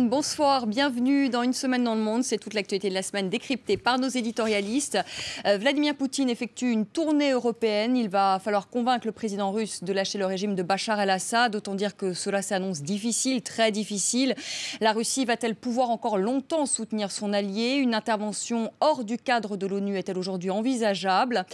Sombong, bonsoir, bienvenue dans Une semaine dans le monde. C'est toute l'actualité de la semaine décryptée par nos éditorialistes. Vladimir Poutine effectue une tournée européenne. Il va falloir convaincre le président russe de lâcher le régime de Bachar el-Assad. Autant dire que cela s'annonce difficile, très difficile. La Russie va-t-elle pouvoir encore longtemps soutenir son allié? Une intervention hors du cadre de l'ONU est-elle aujourd'hui envisageable?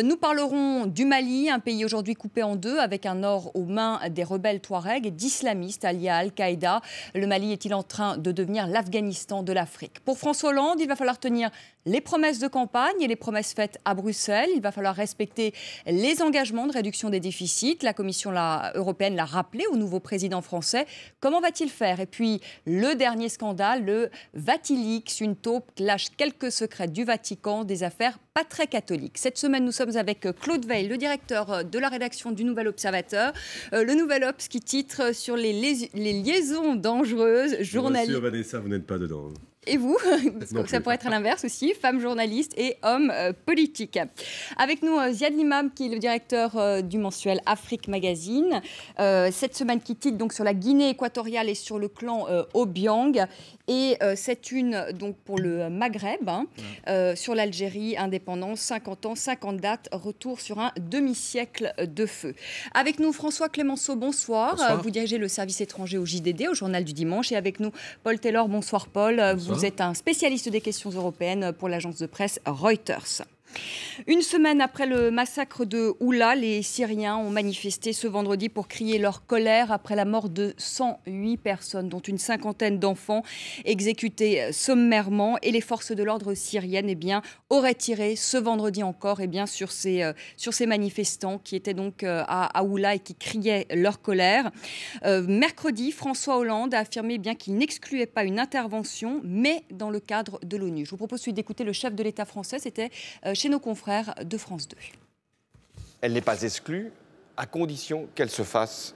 Nous parlerons du Mali, un pays aujourd'hui coupé en deux avec un nord aux mains des rebelles Touaregs et d'islamistes alliés à Al-Qaïda. Le Mali est-il en train de devenir l'Afghanistan de l'Afrique? Pour François Hollande, il va falloir tenir les promesses de campagne et les promesses faites à Bruxelles. Il va falloir respecter les engagements de réduction des déficits. La Commission européenne l'a rappelé au nouveau président français. Comment va-t-il faire? Et puis, le dernier scandale, le Vatilix, une taupe lâche quelques secrets du Vatican, des affaires pas très catholiques. Cette semaine, nous sommes avec Claude Veil, le directeur de la rédaction du Nouvel Observateur. Le Nouvel Obs qui titre sur les liaisons dangereuses. Journaliste. Vanessa, vous n'êtes pas dedans. Et vous, parce que ça pourrait être à l'inverse aussi, femme journaliste et homme politique. Avec nous, Ziad Limam, qui est le directeur du mensuel Afrique Magazine. Cette semaine qui titre donc sur la Guinée équatoriale et sur le clan Obiang. Et c'est une donc pour le Maghreb, sur l'Algérie, indépendance, 50 ans, 50 dates, retour sur un demi-siècle de feu. Avec nous, François Clémenceau, bonsoir. Vous dirigez le service étranger au JDD, au Journal du Dimanche. Et avec nous, Paul Taylor, bonsoir Paul. Bonsoir. Vous êtes un spécialiste des questions européennes pour l'agence de presse Reuters. Une semaine après le massacre de Oula, les Syriens ont manifesté ce vendredi pour crier leur colère après la mort de 108 personnes, dont une cinquantaine d'enfants exécutés sommairement. Et les forces de l'ordre syriennes auraient tiré ce vendredi encore sur ces manifestants qui étaient donc à Oula et qui criaient leur colère. Mercredi, François Hollande a affirmé qu'il n'excluait pas une intervention, mais dans le cadre de l'ONU. Je vous propose d'écouter le chef de l'État français, c'était chez nos confrères de France 2. Elle n'est pas exclue, à condition qu'elle se fasse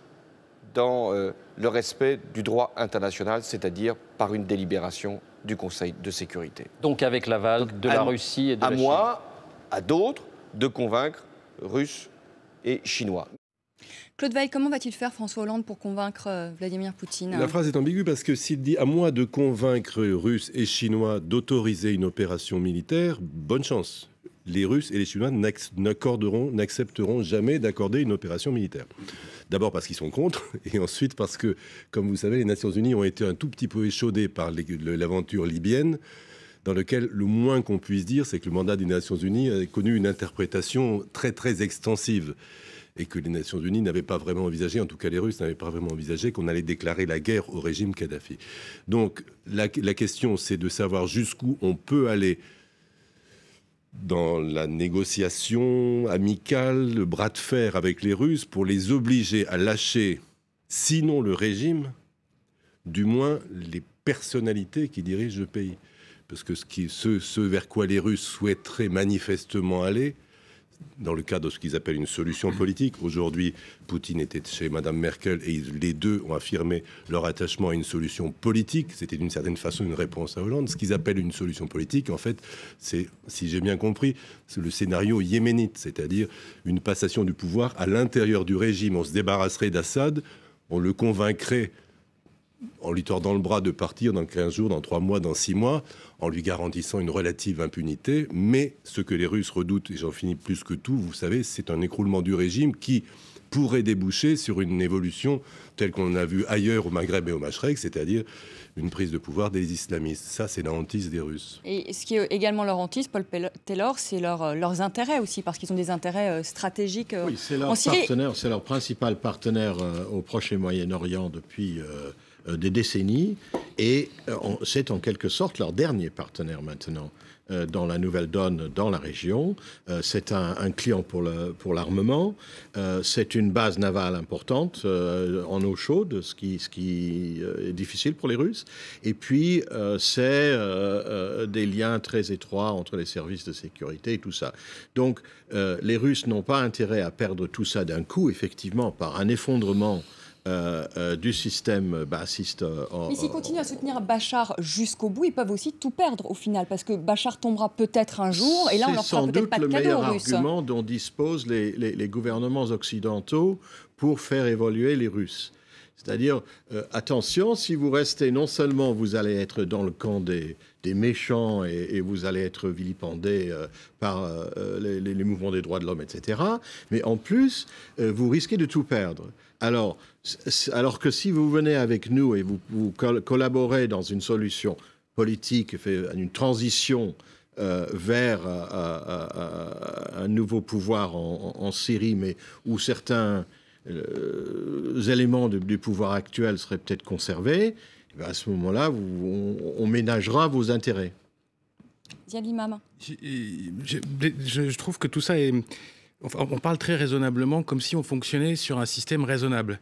dans le respect du droit international, c'est-à-dire par une délibération du Conseil de sécurité. Donc avec l'aval de la Russie et de la Chine. À moi, à d'autres, de convaincre Russes et Chinois. Claude Veil, comment va-t-il faire François Hollande pour convaincre Vladimir Poutine? La phrase est ambiguë parce que s'il dit « à moi de convaincre Russes et Chinois d'autoriser une opération militaire », bonne chance. Les Russes et les Chinois n'accepteront jamais d'accorder une opération militaire. D'abord parce qu'ils sont contre, et ensuite parce que, comme vous savez, les Nations Unies ont été un tout petit peu échaudées par l'aventure libyenne, dans lequel le moins qu'on puisse dire, c'est que le mandat des Nations Unies a connu une interprétation très très extensive, et que les Nations Unies n'avaient pas vraiment envisagé, en tout cas les Russes n'avaient pas vraiment envisagé qu'on allait déclarer la guerre au régime Kadhafi. Donc la question, c'est de savoir jusqu'où on peut aller dans la négociation amicale, le bras de fer avec les Russes, pour les obliger à lâcher, sinon le régime, du moins les personnalités qui dirigent le pays. Parce que ce vers quoi les Russes souhaiteraient manifestement aller, dans le cadre de ce qu'ils appellent une solution politique. Aujourd'hui, Poutine était chez Mme Merkel et les deux ont affirmé leur attachement à une solution politique. C'était d'une certaine façon une réponse à Hollande. Ce qu'ils appellent une solution politique, en fait, c'est, si j'ai bien compris, c'est le scénario yéménite, c'est-à-dire une passation du pouvoir à l'intérieur du régime. On se débarrasserait d'Assad, on le convaincrait en lui tordant le bras de partir dans 15 jours, dans 3 mois, dans 6 mois, en lui garantissant une relative impunité. Mais ce que les Russes redoutent, et j'en finis plus que tout, vous savez, c'est un écroulement du régime qui pourrait déboucher sur une évolution telle qu'on a vu ailleurs au Maghreb et au Machrek, c'est-à-dire une prise de pouvoir des islamistes. Ça, c'est la hantise des Russes. Et ce qui est également leur hantise, Paul Taylor, c'est leurs intérêts aussi, parce qu'ils ont des intérêts stratégiques en Syrie. Oui, c'est leur principal partenaire au Proche et Moyen-Orient depuis des décennies, et c'est en quelque sorte leur dernier partenaire maintenant dans la nouvelle donne dans la région. C'est un client pour l'armement, c'est une base navale importante en eau chaude, ce qui est difficile pour les Russes, et puis c'est des liens très étroits entre les services de sécurité et tout ça. Donc les Russes n'ont pas intérêt à perdre tout ça d'un coup, effectivement, par un effondrement du système bassiste. Mais s'ils continuent à soutenir Bachar jusqu'au bout, ils peuvent aussi tout perdre au final, parce que Bachar tombera peut-être un jour, et là on leur fera peut-être pas de cadeau aux Russes. C'est sans doute le meilleur argument dont disposent les gouvernements occidentaux pour faire évoluer les Russes. C'est-à-dire, attention, si vous restez, non seulement vous allez être dans le camp des méchants et vous allez être vilipendé par les mouvements des droits de l'homme, etc., mais en plus, vous risquez de tout perdre. Alors que si vous venez avec nous et vous collaborez dans une solution politique, une transition vers un nouveau pouvoir en Syrie, mais où certains éléments du pouvoir actuel seraient peut-être conservés, à ce moment-là, on ménagera vos intérêts. Ziad Limam. Je trouve que tout ça est... Enfin, on parle très raisonnablement, comme si on fonctionnait sur un système raisonnable.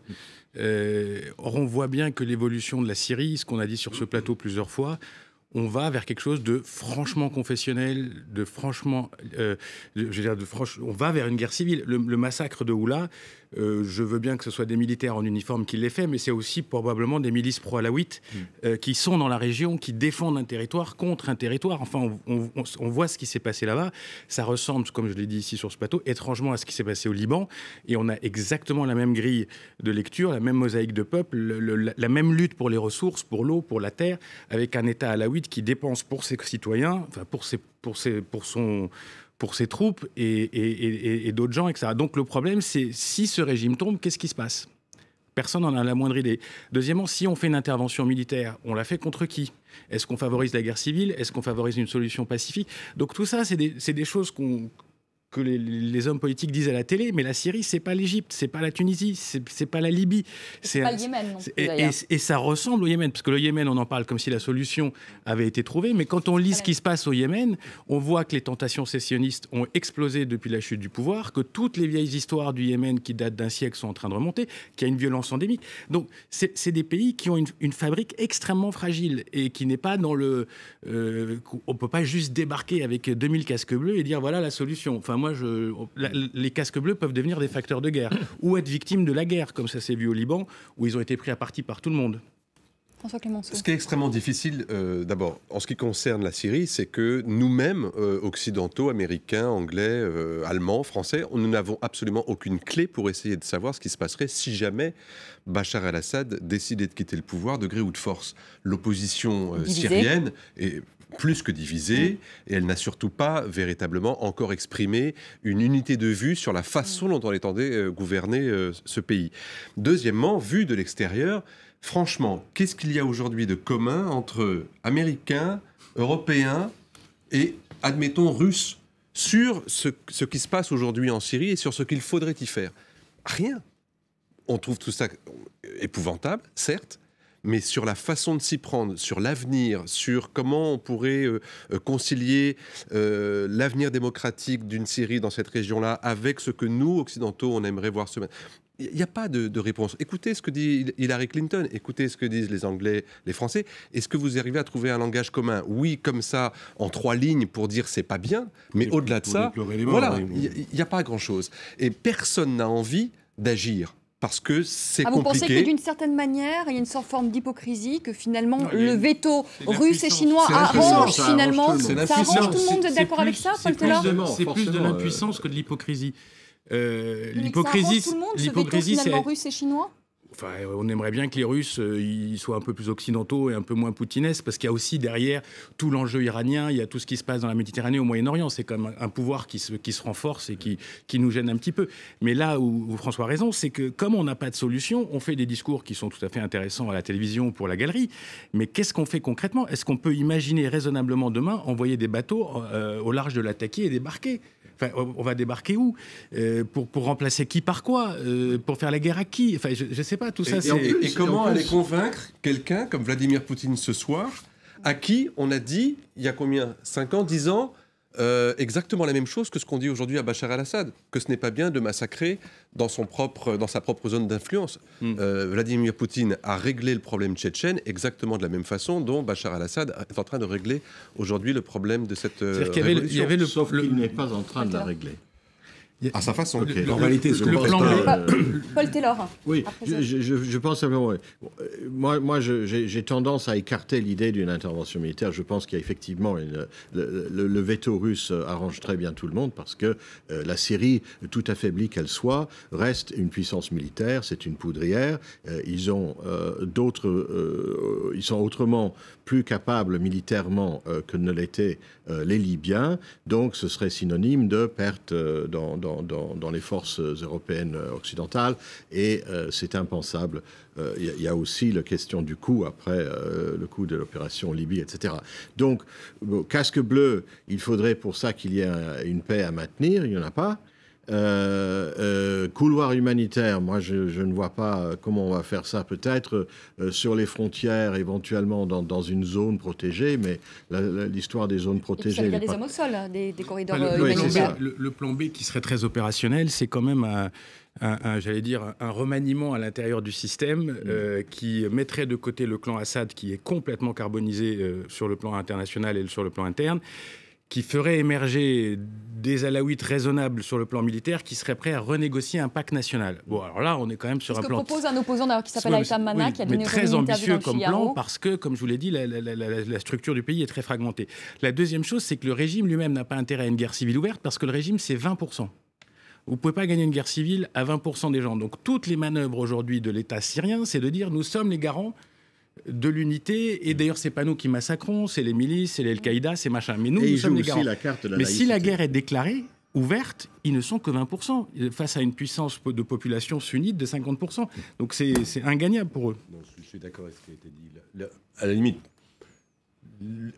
Or, on voit bien que l'évolution de la Syrie, ce qu'on a dit sur ce plateau plusieurs fois, on va vers quelque chose de franchement confessionnel, de franchement... on va vers une guerre civile. Le massacre de Oula, je veux bien que ce soit des militaires en uniforme qui l'aient fait, mais c'est aussi probablement des milices pro-alaouites qui sont dans la région, qui défendent un territoire contre un territoire. Enfin, on voit ce qui s'est passé là-bas. Ça ressemble, comme je l'ai dit ici sur ce plateau, étrangement à ce qui s'est passé au Liban. Et on a exactement la même grille de lecture, la même mosaïque de peuples, la même lutte pour les ressources, pour l'eau, pour la terre, avec un État alaouite qui dépense pour ses citoyens, enfin pour ses troupes et d'autres gens, etc. Donc le problème, c'est si ce régime tombe, qu'est-ce qui se passe ? Personne n'en a la moindre idée. Deuxièmement, si on fait une intervention militaire, on la fait contre qui ? Est-ce qu'on favorise la guerre civile ? Est-ce qu'on favorise une solution pacifique ? Donc tout ça, c'est des choses que les hommes politiques disent à la télé, mais la Syrie, c'est pas l'Égypte, c'est pas la Tunisie, c'est pas la Libye. C'est pas le Yémen non plus, et ça ressemble au Yémen, parce que le Yémen, on en parle comme si la solution avait été trouvée, mais quand on lit ce qui se passe au Yémen, on voit que les tentations sécessionnistes ont explosé depuis la chute du pouvoir, que toutes les vieilles histoires du Yémen qui datent d'un siècle sont en train de remonter, qu'il y a une violence endémique. Donc, c'est des pays qui ont une fabrique extrêmement fragile et qui n'est pas dans le... on peut pas juste débarquer avec 2000 casques bleus et dire voilà la solution. Enfin, les casques bleus peuvent devenir des facteurs de guerre ou être victimes de la guerre, comme ça s'est vu au Liban, où ils ont été pris à partie par tout le monde. François Clémenceau. Ce qui est extrêmement difficile, d'abord, en ce qui concerne la Syrie, c'est que nous-mêmes, occidentaux, américains, anglais, allemands, français, nous n'avons absolument aucune clé pour essayer de savoir ce qui se passerait si jamais Bachar el-Assad décidait de quitter le pouvoir de gré ou de force. L'opposition syrienne est plus que divisée, et elle n'a surtout pas véritablement encore exprimé une unité de vue sur la façon dont on entendait gouverner ce pays. Deuxièmement, vu de l'extérieur, franchement, qu'est-ce qu'il y a aujourd'hui de commun entre Américains, Européens et, admettons, Russes sur ce qui se passe aujourd'hui en Syrie et sur ce qu'il faudrait y faire ? Rien. On trouve tout ça épouvantable, certes, mais sur la façon de s'y prendre, sur l'avenir, sur comment on pourrait concilier l'avenir démocratique d'une Syrie dans cette région-là avec ce que nous, occidentaux, on aimerait voir se mettre. Il n'y a pas de réponse. Écoutez ce que dit Hillary Clinton, écoutez ce que disent les Anglais, les Français. Est-ce que vous arrivez à trouver un langage commun ? Oui, comme ça, en 3 lignes pour dire c'est pas bien, mais au-delà de ça, voilà, il n'y a pas grand-chose. Et personne n'a envie d'agir. Parce que c'est compliqué. Vous pensez que d'une certaine manière, il y a une forme d'hypocrisie, que finalement le veto russe et chinois arrange finalement, ça arrange tout le monde, vous êtes d'accord avec ça, Paul Teller ? C'est plus de l'impuissance que de l'hypocrisie. L'hypocrisie, c'est russe et chinois. Enfin, on aimerait bien que les Russes ils soient un peu plus occidentaux et un peu moins poutinesques, parce qu'il y a aussi derrière tout l'enjeu iranien, il y a tout ce qui se passe dans la Méditerranée, au Moyen-Orient. C'est comme un pouvoir qui se renforce et qui nous gêne un petit peu. Mais là où François a raison, c'est que comme on n'a pas de solution, on fait des discours qui sont tout à fait intéressants à la télévision pour la galerie. Mais qu'est-ce qu'on fait concrètement ? Est-ce qu'on peut imaginer raisonnablement demain envoyer des bateaux au large de la Taki et débarquer ? Enfin, on va débarquer où ? Pour remplacer qui par quoi ? Pour faire la guerre à qui ? Enfin, je ne sais pas, tout ça, et comment aller convaincre quelqu'un comme Vladimir Poutine ce soir, à qui on a dit, il y a combien ? 5 ans, 10 ans exactement la même chose que ce qu'on dit aujourd'hui à Bachar el-Assad, que ce n'est pas bien de massacrer dans sa propre zone d'influence. Vladimir Poutine a réglé le problème tchétchène exactement de la même façon dont Bachar el-Assad est en train de régler aujourd'hui le problème de cette révolution. Sauf qu'il n'est pas en train de la régler. à sa façon. Okay. En réalité, Paul Taylor. Oui, je pense simplement. Moi, j'ai tendance à écarter l'idée d'une intervention militaire. Je pense qu'il y a effectivement le veto russe arrange très bien tout le monde parce que la Syrie, tout affaiblie qu'elle soit, reste une puissance militaire. C'est une poudrière. Ils ont ils sont autrement plus capables militairement que ne l'étaient les Libyens. Donc, ce serait synonyme de perte dans les forces européennes occidentales et c'est impensable. Il y a aussi la question du coût après le coût de l'opération Libye, etc. Donc, casque bleu, il faudrait pour ça qu'il y ait une paix à maintenir, il n'y en a pas. Couloir humanitaire, moi je ne vois pas comment on va faire ça, peut-être sur les frontières, éventuellement dans une zone protégée, mais l'histoire des zones protégées... Il y a des hommes au sol, des corridors humanitaires. Le plan B qui serait très opérationnel, c'est quand même j'allais dire, un remaniement à l'intérieur du système qui mettrait de côté le clan Assad, qui est complètement carbonisé sur le plan international et sur le plan interne, qui ferait émerger des alaouites raisonnables sur le plan militaire qui seraient prêts à renégocier un pacte national. Bon, alors là, on est quand même sur un plan... Ce que propose un opposant qui s'appelle Haitham Mana, qui a donné très ambitieux comme plan, parce que, comme je vous l'ai dit, la structure du pays est très fragmentée. La deuxième chose, c'est que le régime lui-même n'a pas intérêt à une guerre civile ouverte, parce que le régime, c'est 20%. Vous ne pouvez pas gagner une guerre civile à 20% des gens. Donc, toutes les manœuvres aujourd'hui de l'État syrien, c'est de dire, nous sommes les garants de l'unité, et d'ailleurs c'est pas nous qui massacrons, c'est les milices, c'est l'Al-Qaïda, c'est machin, mais nous sommes les garants. Mais si la guerre est déclarée ouverte, ils ne sont que 20% face à une puissance de population sunnite de 50%. Donc c'est ingagnable pour eux. Non, je suis d'accord avec ce qui a été dit. À la limite,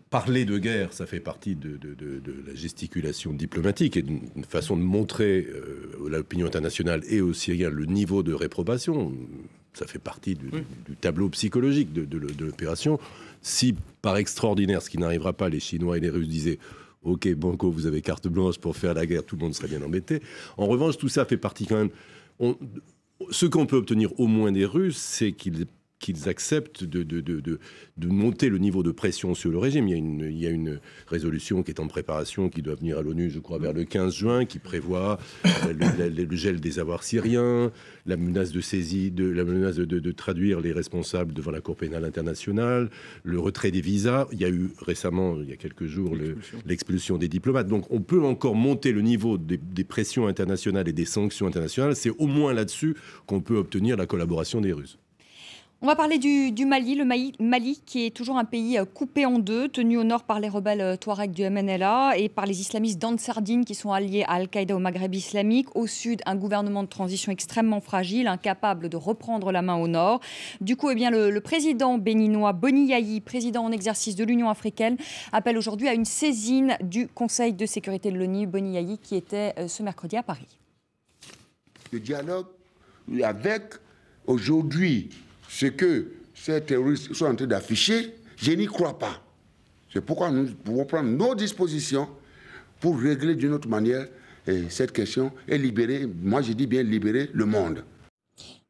parler de guerre, ça fait partie de la gesticulation diplomatique et d'une façon de montrer à l'opinion internationale et aux Syriens le niveau de réprobation. Ça fait partie du tableau psychologique de l'opération. Si, par extraordinaire, ce qui n'arrivera pas, les Chinois et les Russes disaient « Ok, Banco, vous avez carte blanche pour faire la guerre », tout le monde serait bien embêté. En revanche, tout ça fait partie quand même... Ce qu'on peut obtenir au moins des Russes, c'est qu'ils acceptent de monter le niveau de pression sur le régime. Il y a une résolution qui est en préparation, qui doit venir à l'ONU, je crois, vers le 15 juin, qui prévoit le gel des avoirs syriens, la menace de saisie, la menace de traduire les responsables devant la Cour pénale internationale, le retrait des visas. Il y a eu récemment, il y a quelques jours, l'expulsion des diplomates. Donc on peut encore monter le niveau des pressions internationales et des sanctions internationales. C'est au moins là-dessus qu'on peut obtenir la collaboration des Russes. On va parler du Mali, le Mali qui est toujours un pays coupé en deux, tenu au nord par les rebelles Touaregs du MNLA et par les islamistes d'Ansardine qui sont alliés à Al-Qaïda au Maghreb islamique. Au sud, un gouvernement de transition extrêmement fragile, incapable de reprendre la main au nord. Du coup, le président béninois Boni Yayi, président en exercice de l'Union africaine, appelle aujourd'hui à une saisine du Conseil de sécurité de l'ONU. Boni Yayi qui était ce mercredi à Paris. Le dialogue avec aujourd'hui ce que ces terroristes sont en train d'afficher, je n'y crois pas. C'est pourquoi nous pouvons prendre nos dispositions pour régler d'une autre manière cette question et libérer, moi je dis bien libérer le monde.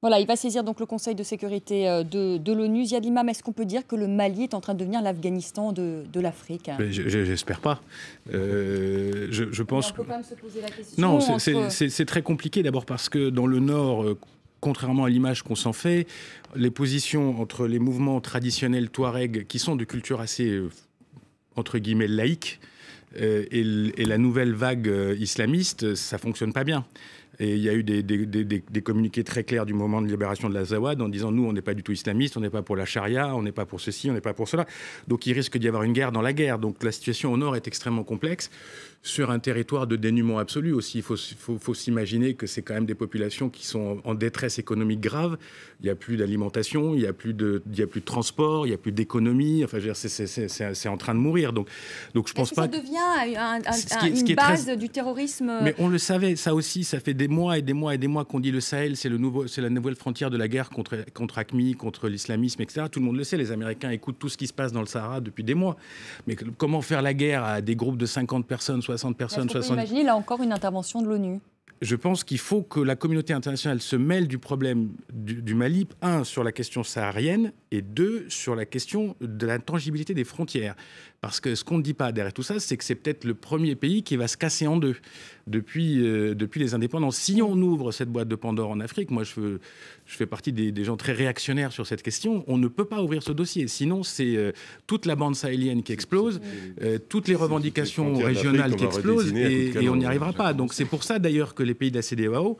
Voilà, il va saisir donc le Conseil de sécurité de l'ONU. Ziad Limam, est-ce qu'on peut dire que le Mali est en train de devenir l'Afghanistan de l'Afrique? J'espère pas. Je pense. On peut quand même se poser la question. Non, c'est très compliqué d'abord parce que dans le Nord, contrairement à l'image qu'on s'en fait, les positions entre les mouvements traditionnels Touareg, qui sont de culture assez, entre guillemets, laïque, et la nouvelle vague islamiste, ça ne fonctionne pas bien. Et il y a eu des communiqués très clairs du moment de libération de l'Azawad en disant « nous, on n'est pas du tout islamistes, on n'est pas pour la charia, on n'est pas pour ceci, on n'est pas pour cela ». Donc il risque d'y avoir une guerre dans la guerre. Donc la situation au nord est extrêmement complexe, sur un territoire de dénuement absolu aussi. Il faut s'imaginer que c'est quand même des populations qui sont en détresse économique grave. Il n'y a plus d'alimentation, il n'y a plus de transport, il n'y a plus d'économie. Enfin, c'est en train de mourir. Donc je pense pas. Ça devient une base du terrorisme. Mais on le savait, ça aussi, ça fait des mois et des mois et des mois qu'on dit le Sahel, c'est la nouvelle frontière de la guerre contre AQMI, contre l'islamisme, etc. Tout le monde le sait. Les Américains écoutent tout ce qui se passe dans le Sahara depuis des mois. Mais comment faire la guerre à des groupes de 50 personnes, 60 personnes, 70... On peut imaginer là encore une intervention de l'ONU. Je pense qu'il faut que la communauté internationale se mêle du problème du Mali, sur la question saharienne, et 2, sur la question de la tangibilité des frontières. Parce que ce qu'on ne dit pas derrière tout ça, c'est que c'est peut-être le premier pays qui va se casser en deux depuis les indépendances. Si on ouvre cette boîte de Pandore en Afrique, moi je fais partie des gens très réactionnaires sur cette question, on ne peut pas ouvrir ce dossier. Sinon, c'est toute la bande sahélienne qui explose, toutes les revendications régionales qui explosent et on n'y arrivera pas. Donc c'est pour ça d'ailleurs que les pays de la CEDEAO,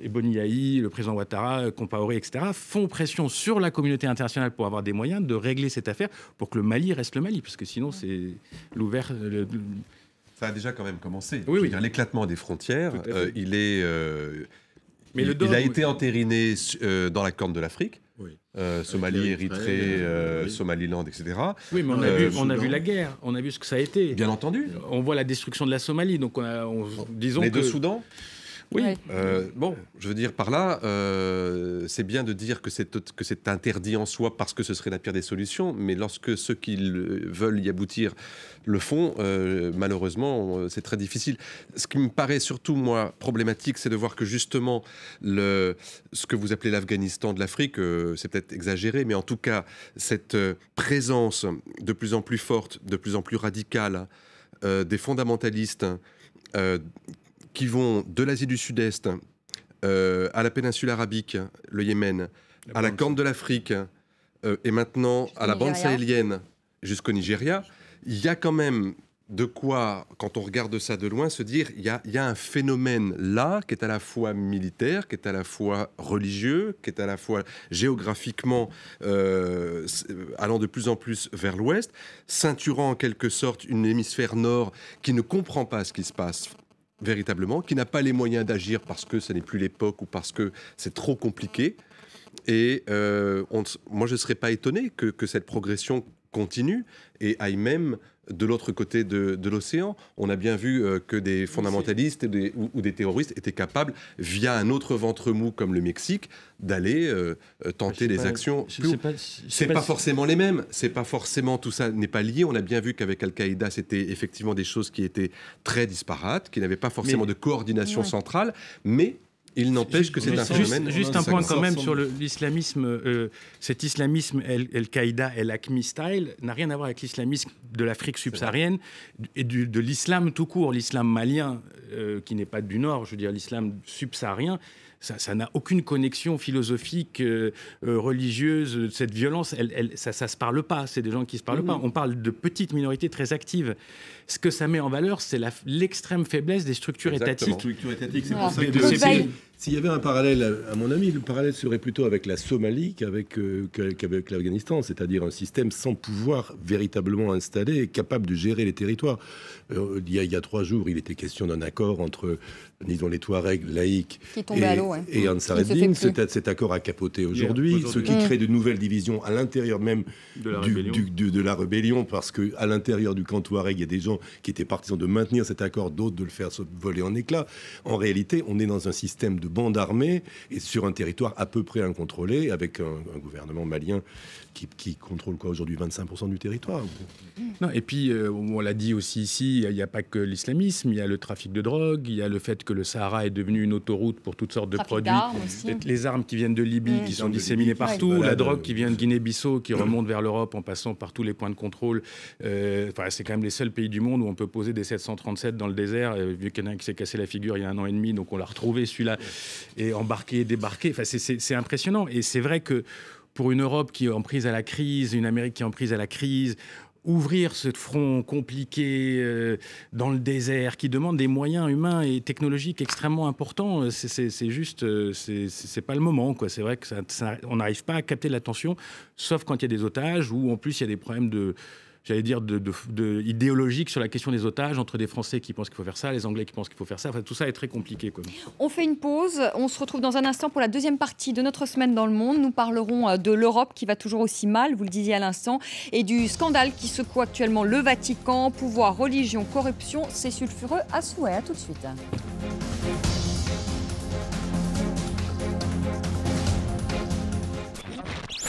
Boni Yahi, le président Ouattara, Compaoré, etc., font pression sur la communauté internationale pour avoir des moyens de régler cette affaire pour que le Mali reste le Mali, parce que sinon c'est l'ouvert. Ça a déjà quand même commencé. Oui. L'éclatement des frontières, il a été entériné dans la Corne de l'Afrique. Oui. Somalie, Érythrée, Somaliland, etc. Oui, mais on a vu la guerre, on a vu ce que ça a été. Bien entendu. On voit la destruction de la Somalie, donc disons les que... deux Soudans. Oui. Bon, je veux dire par là, c'est bien de dire que c'est interdit en soi parce que ce serait la pire des solutions, mais lorsque ceux qui veulent y aboutir le font, malheureusement, c'est très difficile. Ce qui me paraît surtout, moi, problématique, c'est de voir que justement, ce que vous appelez l'Afghanistan de l'Afrique, c'est peut-être exagéré, mais en tout cas, cette présence de plus en plus forte, de plus en plus radicale des fondamentalistes qui vont de l'Asie du Sud-Est à la péninsule arabique, le Yémen, à la Corne de l'Afrique et maintenant à la bande sahélienne jusqu'au Nigeria, il y a quand même de quoi, quand on regarde ça de loin, se dire il y a un phénomène là qui est à la fois militaire, qui est à la fois religieux, qui est à la fois géographiquement allant de plus en plus vers l'ouest, ceinturant en quelque sorte une hémisphère nord qui ne comprend pas ce qui se passe véritablement, qui n'a pas les moyens d'agir parce que ce n'est plus l'époque ou parce que c'est trop compliqué. Et moi, je ne serais pas étonné que cette progression continue et aille même de l'autre côté de l'océan. On a bien vu que des fondamentalistes ou des terroristes étaient capables, via un autre ventre mou comme le Mexique, d'aller tenter des actions. C'est pas forcément les mêmes. C'est pas forcément, tout ça n'est pas lié. On a bien vu qu'avec Al-Qaïda, c'était effectivement des choses qui étaient très disparates, qui n'avaient pas forcément de coordination centrale, mais il n'empêche que c'est un phénomène. Juste un point quand même sur l'islamisme. Cet islamisme Al-Qaïda, El-Akmi style, n'a rien à voir avec l'islamisme de l'Afrique subsaharienne et de l'islam tout court. L'islam malien, qui n'est pas du Nord, je veux dire l'islam subsaharien, ça n'a aucune connexion philosophique, religieuse. Cette violence, ça se parle pas. C'est des gens qui se parlent pas. On parle de petites minorités très actives. Ce que ça met en valeur, c'est l'extrême faiblesse des structures étatiques. C'est pour ça que s'il y avait un parallèle, à mon avis, le parallèle serait plutôt avec la Somalie qu'avec l'Afghanistan, c'est-à-dire un système sans pouvoir véritablement installé et capable de gérer les territoires. Il y a 3 jours, il était question d'un accord entre, disons, les Touaregs laïcs et Ansar ad-Din. Cet accord a capoté aujourd'hui, ce qui crée de nouvelles divisions à l'intérieur même de la rébellion, parce qu'à l'intérieur du camp Touareg, il y a des gens qui étaient partisans de maintenir cet accord, d'autres de le faire voler en éclats. En réalité, on est dans un système de bande armée et sur un territoire à peu près incontrôlé, avec un gouvernement malien qui contrôle aujourd'hui 25% du territoire. Non, et puis, on l'a dit aussi ici, il n'y a pas que l'islamisme, il y a le trafic de drogue, il y a le fait que le Sahara est devenu une autoroute pour toutes sortes de produits. Les armes qui viennent de Libye, qui sont disséminées partout, la drogue qui vient de Guinée-Bissau, qui remonte vers l'Europe en passant par tous les points de contrôle. C'est quand même les seuls pays du monde où on peut poser des 737 dans le désert, vu qu'il y en a un qui s'est cassé la figure il y a 1 an et demi, donc on l'a retrouvé celui-là, et embarqué, débarqué. C'est impressionnant. Et c'est vrai que pour une Europe qui est en prise à la crise, une Amérique qui est en prise à la crise, ouvrir ce front compliqué dans le désert, qui demande des moyens humains et technologiques extrêmement importants, c'est juste, c'est pas le moment, quoi. C'est vrai que on n'arrive pas à capter l'attention, sauf quand il y a des otages, ou en plus il y a des problèmes idéologique sur la question des otages, entre des Français qui pensent qu'il faut faire ça, les Anglais qui pensent qu'il faut faire ça. Enfin, tout ça est très compliqué, quoi. On fait une pause. On se retrouve dans un instant pour la deuxième partie de notre semaine dans le monde. Nous parlerons de l'Europe qui va toujours aussi mal, vous le disiez à l'instant, et du scandale qui secoue actuellement le Vatican. Pouvoir, religion, corruption, c'est sulfureux à souhait. À tout de suite.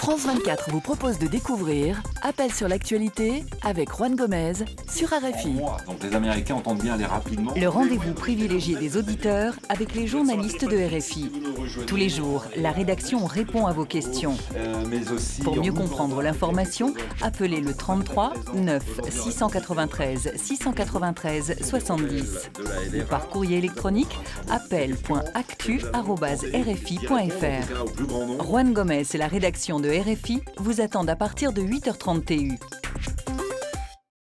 France 24 vous propose de découvrir Appel sur l'actualité avec Juan Gomez sur RFI. Donc les Américains entendent bien aller rapidement. Le rendez-vous privilégié des auditeurs avec les journalistes de RFI. Tous les jours, la rédaction répond à vos questions. Pour mieux comprendre l'information, appelez le 33 9 693 693 70 ou par courrier électronique appel.actu@rfi.fr. Juan Gomez et la rédaction de RFI vous attendent à partir de 8h30 TU.